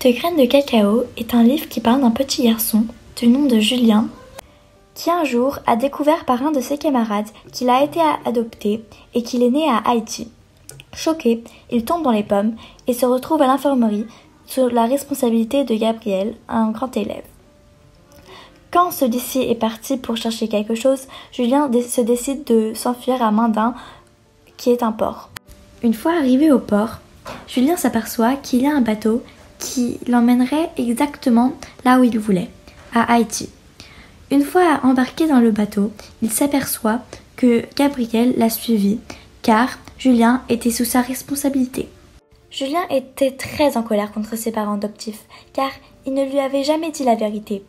de graines de cacao est un livre qui parle d'un petit garçon du nom de Julien qui un jour a découvert par un de ses camarades qu'il a été adopté et qu'il est né à Haïti. Choqué, il tombe dans les pommes et se retrouve à l'infirmerie sous la responsabilité de Gabriel, un grand élève. Quand celui-ci est parti pour chercher quelque chose, Julien se décide de s'enfuir à Mandin, qui est un port. Une fois arrivé au port, Julien s'aperçoit qu'il y a un bateau qui l'emmènerait exactement là où il voulait, à Haïti. Une fois embarqué dans le bateau, il s'aperçoit que Gabriel l'a suivi, car Julien était sous sa responsabilité. Julien était très en colère contre ses parents adoptifs, car ils ne lui avaient jamais dit la vérité.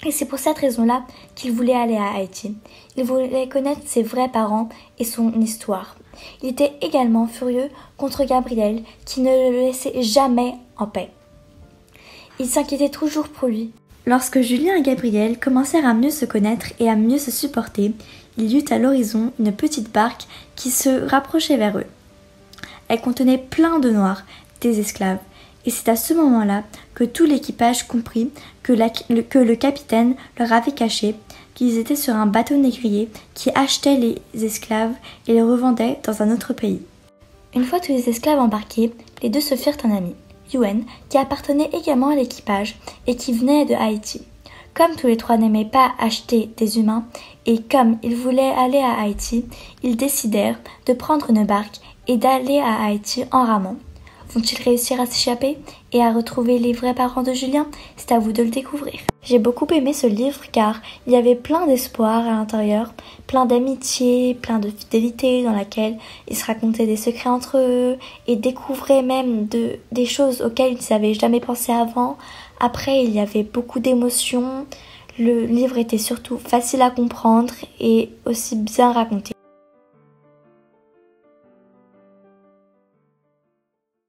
Et c'est pour cette raison-là qu'il voulait aller à Haïti. Il voulait connaître ses vrais parents et son histoire. Il était également furieux contre Gabriel, qui ne le laissait jamais en paix. Il s'inquiétait toujours pour lui. Lorsque Julien et Gabriel commencèrent à mieux se connaître et à mieux se supporter, il y eut à l'horizon une petite barque qui se rapprochait vers eux. Elle contenait plein de noirs, des esclaves, et c'est à ce moment-là que tout l'équipage comprit que le capitaine leur avait caché qu'ils étaient sur un bateau négrier qui achetait les esclaves et les revendait dans un autre pays. Une fois tous les esclaves embarqués, les deux se firent un ami, Yuen, qui appartenait également à l'équipage et qui venait de Haïti. Comme tous les trois n'aimaient pas acheter des humains et comme ils voulaient aller à Haïti, ils décidèrent de prendre une barque et d'aller à Haïti en ramant. Vont-ils réussir à s'échapper et à retrouver les vrais parents de Julien? C'est à vous de le découvrir. J'ai beaucoup aimé ce livre car il y avait plein d'espoir à l'intérieur, plein d'amitié, plein de fidélité dans laquelle ils se racontaient des secrets entre eux et découvraient même des choses auxquelles ils n'avaient jamais pensé avant. Après, il y avait beaucoup d'émotions. Le livre était surtout facile à comprendre et aussi bien raconté.